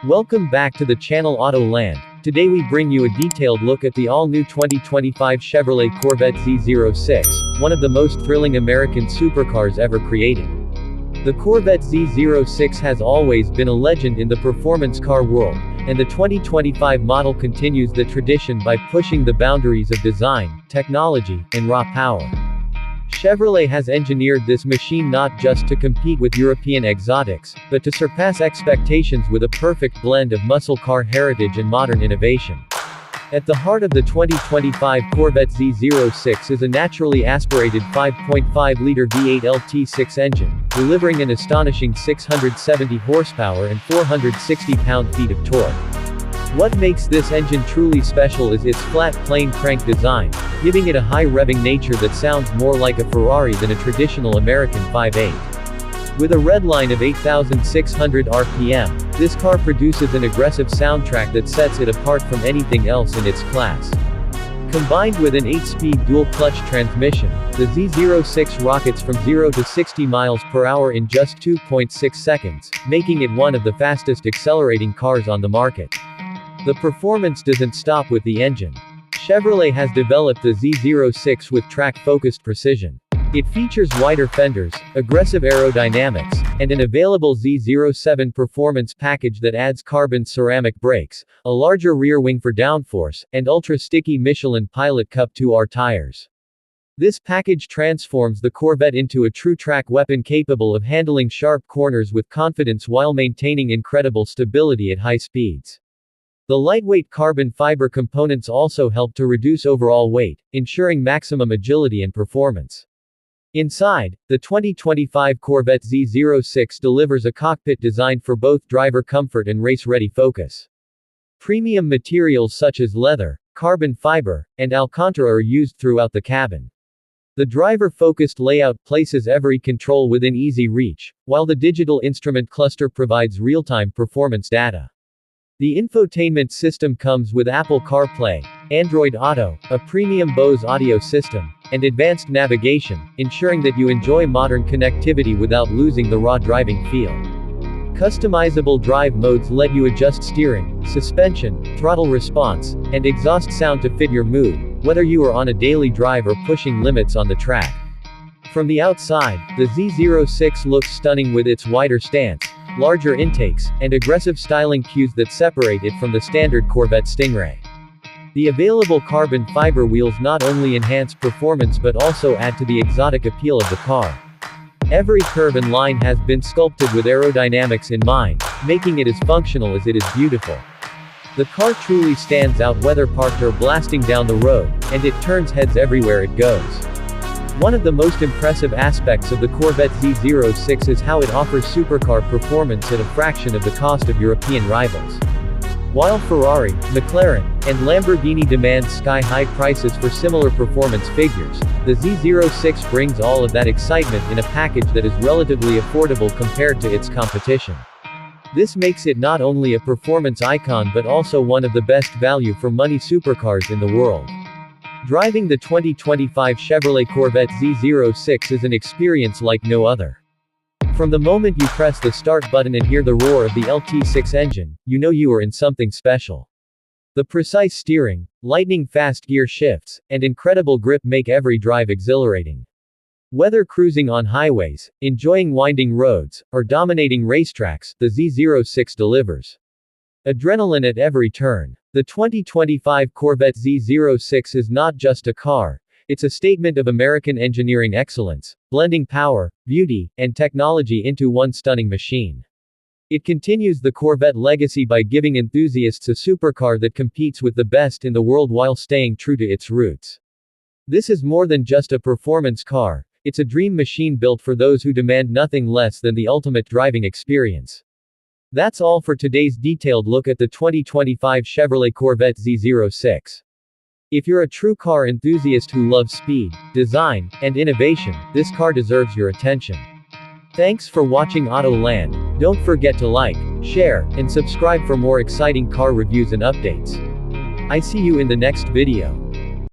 Welcome back to the channel Auto Land. Today we bring you a detailed look at the all-new 2025 Chevrolet Corvette Z06, one of the most thrilling American supercars ever created. The Corvette Z06 has always been a legend in the performance car world, and the 2025 model continues the tradition by pushing the boundaries of design, technology, and raw power. Chevrolet has engineered this machine not just to compete with European exotics, but to surpass expectations with a perfect blend of muscle car heritage and modern innovation. At the heart of the 2025 Corvette Z06 is a naturally aspirated 5.5-liter V8 LT6 engine, delivering an astonishing 670 horsepower and 460 pound-feet of torque. What makes this engine truly special is its flat, plain crank design, giving it a high revving nature that sounds more like a Ferrari than a traditional American 5.8. With a redline of 8,600 RPM, this car produces an aggressive soundtrack that sets it apart from anything else in its class. Combined with an 8-speed dual-clutch transmission, the Z06 rockets from 0 to 60 miles per hour in just 2.6 seconds, making it one of the fastest accelerating cars on the market. The performance doesn't stop with the engine. Chevrolet has developed the Z06 with track-focused precision. It features wider fenders, aggressive aerodynamics, and an available Z07 performance package that adds carbon ceramic brakes, a larger rear wing for downforce, and ultra-sticky Michelin Pilot Cup 2R tires. This package transforms the Corvette into a true track weapon capable of handling sharp corners with confidence while maintaining incredible stability at high speeds. The lightweight carbon fiber components also help to reduce overall weight, ensuring maximum agility and performance. Inside, the 2025 Corvette Z06 delivers a cockpit designed for both driver comfort and race-ready focus. Premium materials such as leather, carbon fiber, and Alcantara are used throughout the cabin. The driver-focused layout places every control within easy reach, while the digital instrument cluster provides real-time performance data. The infotainment system comes with Apple CarPlay, Android Auto, a premium Bose audio system, and advanced navigation, ensuring that you enjoy modern connectivity without losing the raw driving feel. Customizable drive modes let you adjust steering, suspension, throttle response, and exhaust sound to fit your mood, whether you are on a daily drive or pushing limits on the track. From the outside, the Z06 looks stunning with its wider stance, larger intakes, and aggressive styling cues that separate it from the standard Corvette Stingray. The available carbon fiber wheels not only enhance performance but also add to the exotic appeal of the car. Every curve and line has been sculpted with aerodynamics in mind, making it as functional as it is beautiful. The car truly stands out whether parked or blasting down the road, and it turns heads everywhere it goes. One of the most impressive aspects of the Corvette Z06 is how it offers supercar performance at a fraction of the cost of European rivals. While Ferrari, McLaren, and Lamborghini demand sky-high prices for similar performance figures, the Z06 brings all of that excitement in a package that is relatively affordable compared to its competition. This makes it not only a performance icon but also one of the best value-for-money supercars in the world. Driving the 2025 Chevrolet Corvette Z06 is an experience like no other. From the moment you press the start button and hear the roar of the LT6 engine, you know you are in something special. The precise steering, lightning-fast gear shifts, and incredible grip make every drive exhilarating. Whether cruising on highways, enjoying winding roads, or dominating racetracks, the Z06 delivers. Adrenaline at every turn. The 2025 Corvette Z06 is not just a car, it's a statement of American engineering excellence, blending power, beauty, and technology into one stunning machine. It continues the Corvette legacy by giving enthusiasts a supercar that competes with the best in the world while staying true to its roots. This is more than just a performance car, it's a dream machine built for those who demand nothing less than the ultimate driving experience. That's all for today's detailed look at the 2025 Chevrolet Corvette Z06. If you're a true car enthusiast who loves speed, design, and innovation, this car deserves your attention. Thanks for watching Auto Land. Don't forget to like, share, and subscribe for more exciting car reviews and updates. I see you in the next video.